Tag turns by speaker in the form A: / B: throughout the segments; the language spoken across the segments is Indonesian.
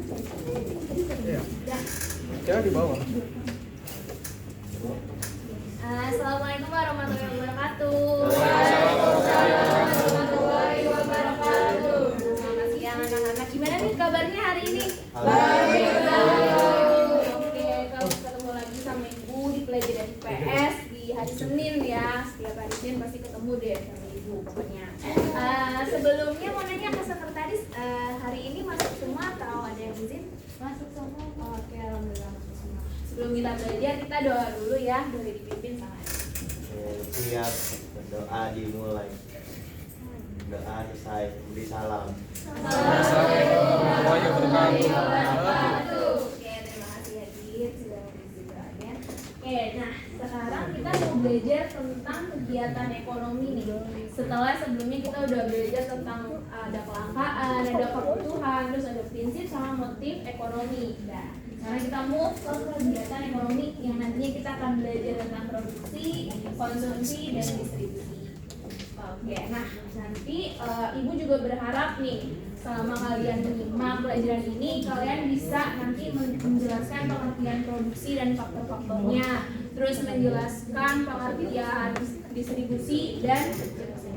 A: Iya. Kira di bawah.
B: Assalamualaikum warahmatullahi wabarakatuh.
C: Warahmatullahi wabarakatuh.
B: Selamat siang anak-anak. Gimana nih kabarnya hari ini?
C: Baik.
B: Oke, kalau ketemu lagi sama Ibu di pelajaran IPS di hari Senin ya. Setiap hari Senin pasti ketemu deh sama Ibu pokoknya. Sebelumnya mau nanya ke sekretaris, hari ini masuk semua atau ada yang izin? Masuk semua. Oke, alhamdulillah masuk semua. Sebelum kita belajar, kita doa dulu ya, boleh dipimpin sama
D: Siap, doa dimulai. Doa selesai, beri salam.
C: Assalamualaikum warahmatullahi wabarakatuh.
B: Oke, terima kasih Adit sudah mengisi doanya. Oke, nah sekarang kita mau belajar tentang kegiatan ekonomi nih. Setelah sebelumnya kita udah belajar tentang ada kelangkaan, ada kebutuhan, terus ada prinsip sama motif ekonomi. Nah, sekarang kita mau ke kegiatan ekonomi yang nantinya kita akan belajar tentang produksi, konsumsi, dan distribusi. Oke, nah nanti Ibu juga berharap nih selama kalian menyimak pelajaran ini kalian bisa nanti menjelaskan pengertian produksi dan faktor-faktornya, terus menjelaskan pengertian distribusi dan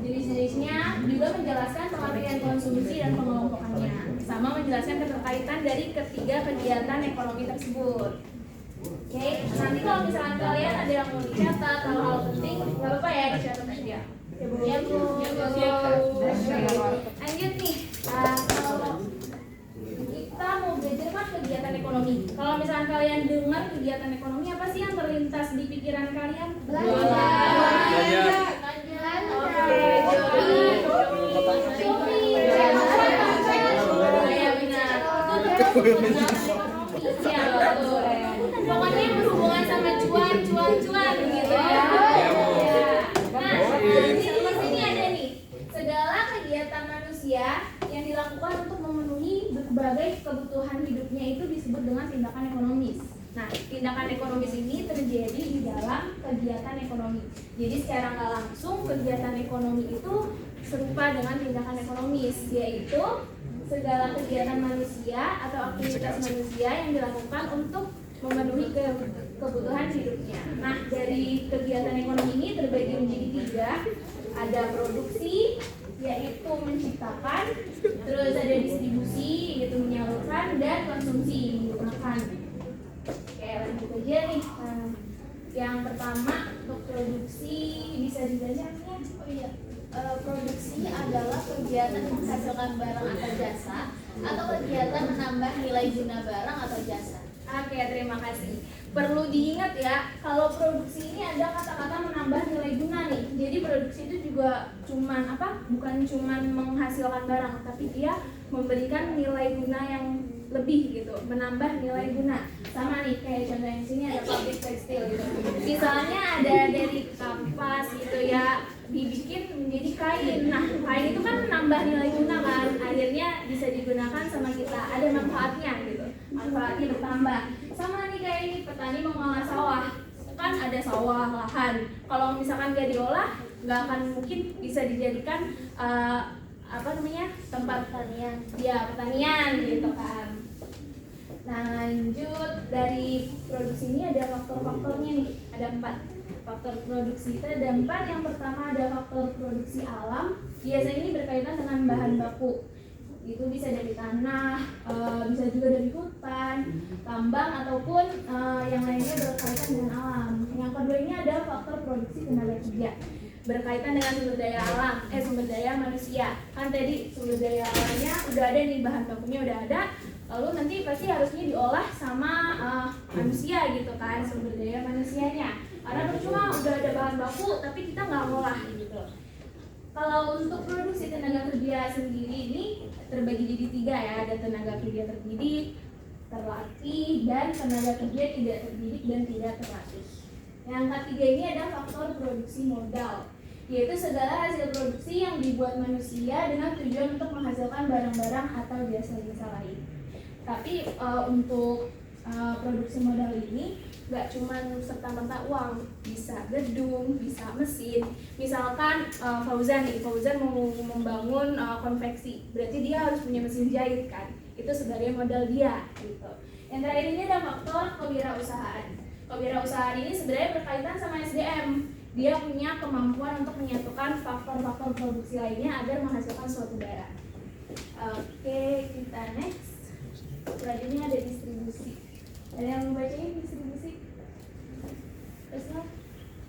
B: jenis-jenisnya, juga menjelaskan pengertian konsumsi dan pengelompokannya, sama menjelaskan keterkaitan dari ketiga kegiatan ekonomi tersebut. Oke, nanti kalau misalkan kalian ada yang mau dicatat hal-hal penting, nggak apa-apa ya dicatat aja. Ya Bu. Lanjut nih, kalau kita mau belajar kan kegiatan ekonomi. Kalau misalkan kalian dengar kegiatan ekonomi, apa sih yang terlintas di pikiran kalian? Pokoknya yang berhubungan sama cuan gitu ya. Nah, di sini ada nih segala kegiatan manusia yang dilakukan untuk memenuhi berbagai kebutuhan hidupnya itu disebut dengan tindakan ekonomis. Nah, tindakan ekonomis ini terjadi di dalam kegiatan ekonomi. Jadi secara nggak langsung kegiatan ekonomi itu serupa dengan tindakan ekonomis, yaitu segala kegiatan manusia atau aktivitas manusia yang dilakukan untuk memenuhi kebutuhan hidupnya. Nah, dari kegiatan ekonomi ini terbagi menjadi tiga. Ada produksi, yaitu menciptakan, terus ada distribusi, yaitu menyalurkan, dan konsumsi, menggunakan. Oke, lanjut aja nih. Yang pertama untuk produksi bisa dibacakan? Oh iya.
E: Produksi adalah kegiatan menghasilkan barang atau jasa atau kegiatan menambah nilai guna barang atau jasa.
B: Oke, terima kasih. Perlu diingat ya, kalau produksi ini ada kata-kata menambah nilai guna nih. Jadi produksi itu juga bukan cuman menghasilkan barang, tapi dia memberikan nilai guna yang lebih gitu, menambah nilai guna. Sama nih kayak contoh yang sini ada pabrik tekstil gitu. Misalnya ada dari kapas gitu ya, dibikin menjadi kain. Nah, kain itu kan menambah nilai guna kan, akhirnya bisa digunakan sama kita, ada manfaatnya gitu, manfaatnya bertambah. Sama nih kayak ini, petani mengolah sawah, kan ada sawah, lahan. Kalau misalkan gak diolah, nggak akan mungkin bisa dijadikan tempat pertanian. Ya, pertanian gitu kan. Nah, lanjut dari produksi ini ada faktor-faktornya nih, ada 4 faktor produksi. Itu ada 4. Yang pertama ada faktor produksi alam. Biasanya ini berkaitan dengan bahan baku. Itu bisa dari tanah, bisa juga dari hutan, tambang ataupun yang lainnya berkaitan dengan alam. Yang kedua ini ada faktor produksi tenaga kerja, berkaitan dengan sumber daya alam, sumber daya manusia. Kan tadi sumber daya alamnya udah ada nih, bahan bakunya udah ada. Lalu nanti pasti harusnya diolah sama manusia gitu kan, sumber daya manusianya. Karena percuma udah ada bahan baku tapi kita nggak ngolah gitu. Kalau untuk produksi tenaga kerja sendiri ini terbagi jadi 3 ya, ada tenaga kerja terdidik, terlatih, dan tenaga kerja tidak terdidik dan tidak terlatih. Yang ketiga ini ada faktor produksi modal, yaitu segala hasil produksi yang dibuat manusia dengan tujuan untuk menghasilkan barang-barang atau jasa-jasa lain. Tapi untuk produksi modal ini nggak cuma serta-merta uang, bisa gedung, bisa mesin. Misalkan Fauzan mau membangun konveksi, berarti dia harus punya mesin jahit kan. itu sebagai modal dia gitu. Yang terakhir ini ada faktor kewirausahaan. Kewirausahaan ini sebenarnya berkaitan sama SDM. Dia punya kemampuan untuk menyatukan faktor-faktor produksi lainnya agar menghasilkan suatu barang. Oke, kita next. Selanjutnya ada distribusi. Ada yang membacain distribusi? Terus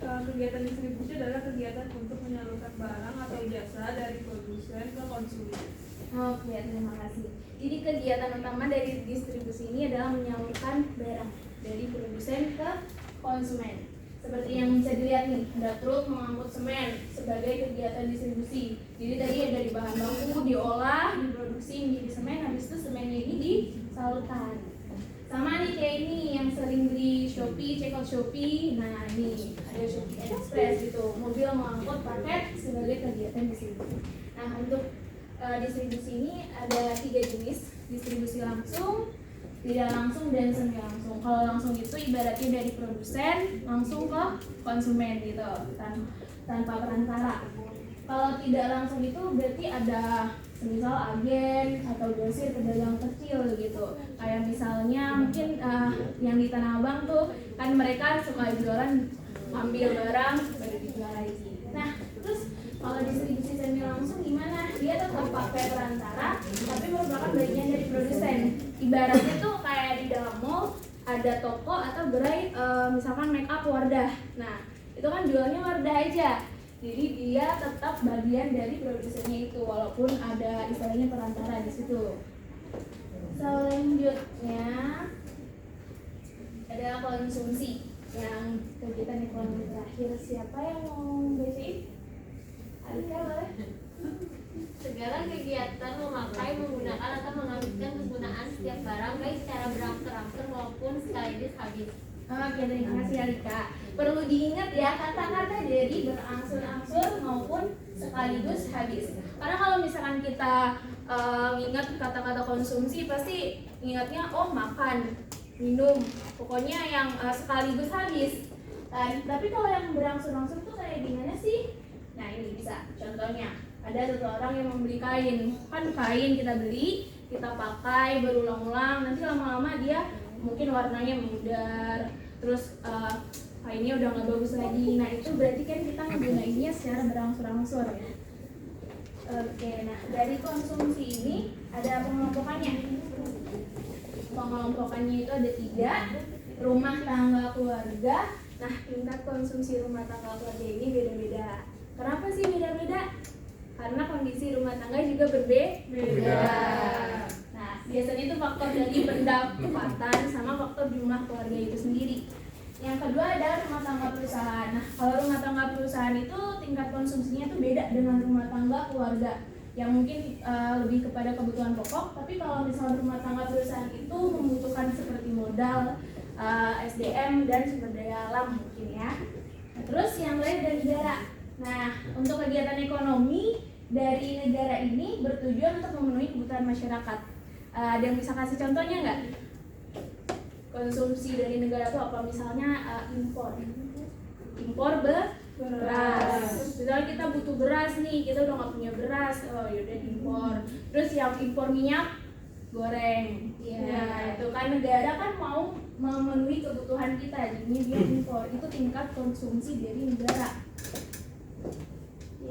F: Kegiatan distribusi adalah kegiatan untuk menyalurkan barang atau jasa dari produsen ke konsumen.
B: Oke, terima kasih. Jadi kegiatan utama dari distribusi ini adalah menyalurkan barang dari produsen ke konsumen. Seperti yang bisa dilihat nih, ada truk mengangkut semen sebagai kegiatan distribusi. Jadi tadi dari bahan baku diolah, diproduksi menjadi semen, habis itu semennya ini disalurkan. Sama nih kayak ini yang sering beli Shopee, check out Shopee. Nah ini ada Shopee Express gitu, mobil mengangkut paket sebagai kegiatan distribusi. Nah untuk distribusi ini ada 3 jenis, distribusi langsung, tidak langsung, dan semi langsung. Kalau langsung itu ibaratnya dari produsen langsung ke konsumen gitu, tanpa perantara. Kalau tidak langsung itu berarti ada misal agen atau grosir pedagang kecil gitu. Kayak misalnya mungkin yang di Tanah Abang tuh kan mereka suka jualan, ambil barang baru dijual lagi. Nah terus kalau distribusi semi langsung gimana? Dia tetap pakai perantara tapi merupakan bagian dari produsen. Ibaratnya tuh kayak di dalam mall ada toko atau gerai misalkan make up Wardah. Nah itu kan jualnya Wardah aja. Jadi dia tetap bagian dari produsennya itu walaupun ada istilahnya perantara di situ. Selanjutnya ada konsumsi, yang kegiatan ekonomi terakhir. Siapa yang mau bacain? Alika boleh?
E: Segala kegiatan memakai, menggunakan atau menghabiskan penggunaan setiap barang baik secara berangsur-angsur maupun sekaligus habis.
B: Oke, terima kasih Alika. Perlu diingat ya kata-kata dari berangsur-angsur maupun sekaligus habis. Karena kalau misalkan kita ingat kata-kata konsumsi pasti ingatnya oh makan, minum, pokoknya yang sekaligus habis. Tapi kalau yang berangsur-angsur tuh kayak gimana sih? Nah ini bisa, contohnya ada seseorang yang membeli kain. Kan kain kita beli, kita pakai berulang-ulang, nanti lama-lama dia mungkin warnanya memudar, terus kainnya udah nggak bagus lagi. Nah itu berarti kan kita menggunakannya secara berangsur-angsur ya. Oke, nah dari konsumsi ini ada pengelompokannya. Pengelompokannya itu ada 3, rumah tangga keluarga. Nah tingkat konsumsi rumah tangga keluarga ini beda-beda. Kenapa sih beda-beda? Karena kondisi rumah tangga juga berbeda. Nah biasanya itu faktor dari pendapatan sama faktor jumlah keluarga itu sendiri. Yang kedua adalah rumah tangga perusahaan. Nah kalau rumah tangga perusahaan itu tingkat konsumsinya itu beda dengan rumah tangga keluarga yang mungkin lebih kepada kebutuhan pokok. Tapi kalau misalnya rumah tangga perusahaan itu membutuhkan seperti modal, SDM dan sumber daya alam mungkin ya. Nah, terus yang lain dari negara. Nah untuk kegiatan ekonomi dari negara ini bertujuan untuk memenuhi kebutuhan masyarakat. Ada yang bisa kasih contohnya nggak? Konsumsi dari negara itu apa? Misalnya impor beras. Misalnya kita butuh beras nih, kita udah nggak punya beras, oh yaudah impor. Terus yang impor minyak goreng, ya itu kan negara kan mau memenuhi kebutuhan kita, jadinya dia impor. Itu tingkat konsumsi dari negara.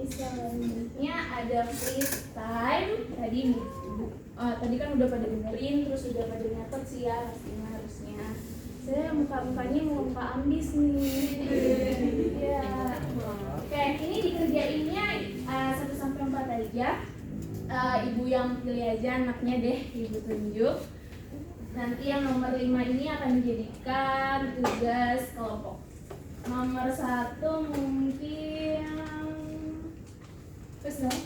B: Selanjutnya ada freestyle. Tadi kan udah pada dengerin, terus udah pada nyatet sih ya pastinya harusnya. Saya muka-mukanya mau muka ambis nih. Ya. Oke, ini dikerjainnya 1-4 aja. Ibu yang pilih aja anaknya deh, ibu tunjuk. Nanti yang nomor 5 ini akan dijadikan tugas kelompok. Nomor 1 mungkin terus dong.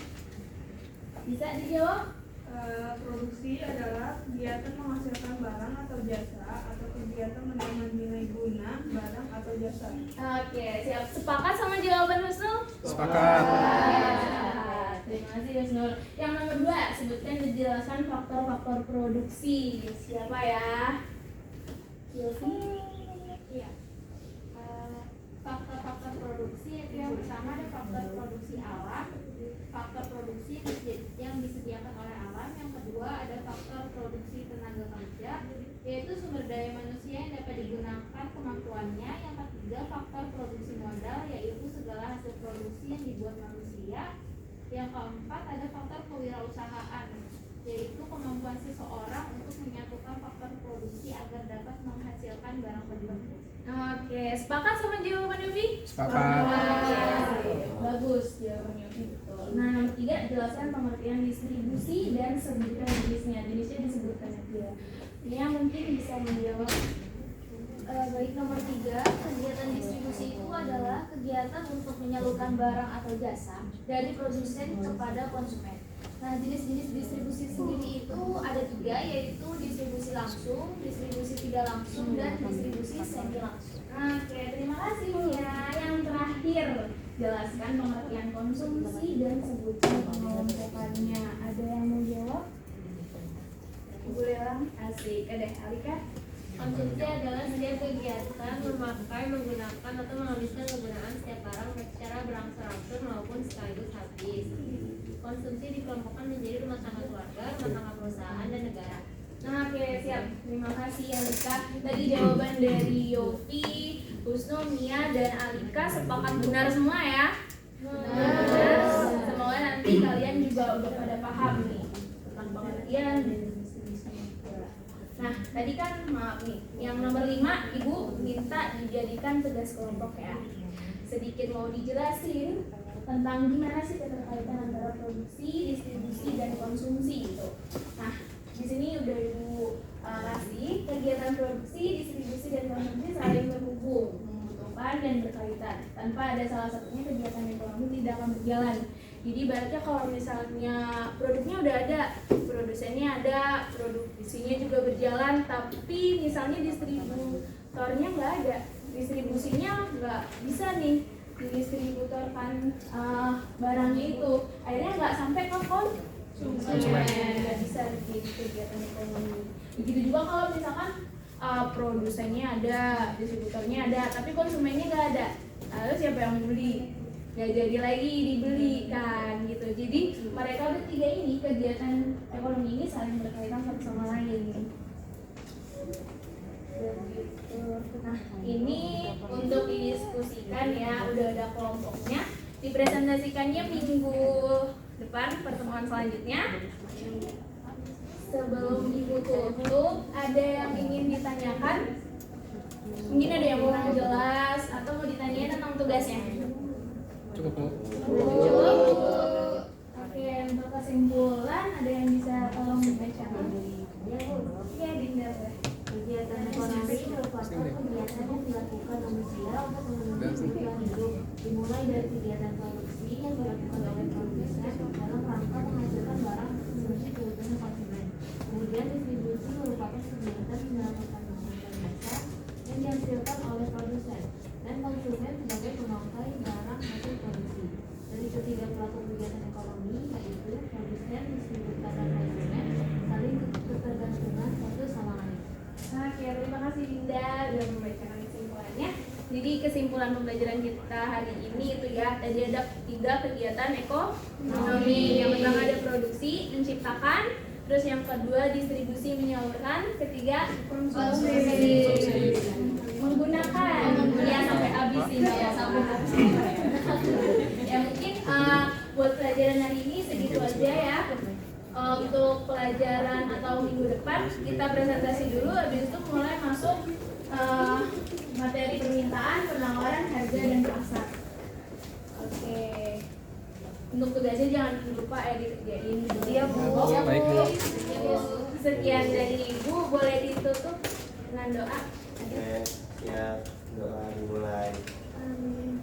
B: Bisa dijawab?
F: Produksi adalah kegiatan menghasilkan barang atau jasa atau kegiatan menambah nilai guna barang atau jasa.
B: Oke, siap. Sepakat sama jawaban Husnul?
A: Sepakat.
B: Terima kasih Husnul. Yang nomor 2, sebutkan dan jelaskan faktor-faktor produksi. Siapa ya? Silvi?
E: Iya. Faktor-faktor produksi itu yang pertama ada faktor produksi alam, faktor produksi yang disediakan oleh alam,
B: Yang kedua ada faktor produksi tenaga kerja, yaitu sumber daya manusia yang dapat digunakan kemampuannya. Yang ketiga faktor produksi modal, yaitu segala hasil produksi yang dibuat manusia. Yang keempat ada faktor kewirausahaan, yaitu kemampuan seseorang untuk menyatukan faktor produksi agar dapat menghasilkan barang tertentu. Oke, sepakat sama jawaban Yofi?
A: Sepakat.
B: Bagus jawaban Yofi, betul. Nah, nomor 3, jelaskan pengertian distribusi dan sebutkan jenisnya. Jenisnya disebutkan ya. Ini yang mungkin bisa menjawab. Baik, nomor 3, kegiatan distribusi itu adalah kegiatan untuk menyalurkan barang atau jasa dari produsen kepada konsumen. Nah, jenis-jenis distribusi sendiri itu ada 3, yaitu distribusi langsung, distribusi tidak langsung, dan distribusi semi langsung. Oke, terima kasih ya. Yang terakhir, jelaskan pengertian konsumsi dan sebutkan pengelompokannya. Ada yang mau jawab? Ibu Lelang, asik. Ada Alika?
E: Konsumsi adalah setiap kegiatan memakai, menggunakan, atau menghabiskan penggunaan setiap barang secara berangsur-angsur maupun sekaligus habis. Konsumsi dikelompokkan menjadi rumah tangga keluarga, rumah tangga perusahaan, dan negara.
B: Nah, oke, siap. Terima kasih Alika. Tadi jawaban dari Yofi, Husnu, Mia, dan Alika sepakat benar semua ya? Benar. Semoga nanti kalian juga udah pada paham nih tentang pengertian dan jenis-jenisnya. Nah, tadi kan maaf nih, yang nomor 5 Ibu minta dijadikan tugas kelompok ya. Sedikit mau dijelasin tentang gimana sih keterkaitan antara produksi, distribusi, dan konsumsi gitu. Nah, di sini udah Ibu kasih kegiatan produksi, distribusi, dan konsumsi saling terhubung, membutuhkan dan berkaitan. Tanpa ada salah satunya kegiatan ekonomi tidak akan berjalan. Jadi ibaratnya kalau misalnya produknya udah ada, produsennya ada, produksinya juga berjalan, tapi misalnya distributornya nggak ada, distribusinya nggak bisa nih didistributorkan barangnya itu, akhirnya nggak sampai ke konsumen, nggak bisa jadi kegiatan ekonomi. Begitu juga kalau misalkan produsennya ada, distributornya ada, tapi konsumennya nggak ada, lalu siapa yang beli? Nggak jadi lagi dibeli kan gitu. Jadi mereka bertiga ini, kegiatan ekonomi ini saling berkaitan satu sama lain. Nah, ini untuk didiskusikan ya, udah ada kelompoknya. Dipresentasikannya minggu depan, pertemuan selanjutnya. Sebelum Ibu tutup, ada yang ingin ditanyakan? Mungkin ada yang kurang jelas atau mau ditanya tentang tugasnya?
A: Cukup Bu.
B: Cukup. Oke, untuk kesimpulan ada yang bisa tolong dibacakan? Ya, Dinda.
E: Kegiatan ekonomi merupakan kegiatan yang dilakukan manusia untuk memenuhi kebutuhan hidup, dimulai dari kegiatan produksi yang dilakukan oleh produsen dalam rangka menghasilkan barang sesuai kebutuhan konsumen. Kemudian distribusi merupakan kegiatan mendapatkan barang dan jasa yang dihasilkan oleh produsen dan konsumen sebagai pemakai barang hasil produksi. Dari ketiga pelaku kegiatan ekonomi, yaitu produsen, distributor, dan konsumen, saling ketergantungan satu sama lain.
B: Oke, terima kasih Dinda sudah membacakan kesimpulannya. Jadi kesimpulan pembelajaran kita hari ini itu ya, tadi ada 3 kegiatan ekonomi. Yang pertama ada produksi, menciptakan. Terus yang kedua distribusi, menyalurkan. Ketiga konsumsi, menggunakan. Ya sampai habis ini ya, sampai habis. Ya mungkin buat pelajaran hari ini segitu aja ya. Untuk pelajaran atau minggu depan kita presentasi dulu, habis itu mulai masuk materi permintaan, penawaran, harga, dan pasar. Oke. Untuk tugasnya jangan lupa ya dikerjain. Iya Bu.
A: Baik, Bu.
B: Sekian dari Ibu, boleh ditutup dengan doa.
D: Oke, siap. Doa dimulai.
B: Amin.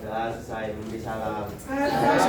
D: Doa selesai, memberi salam.
A: Assalamualaikum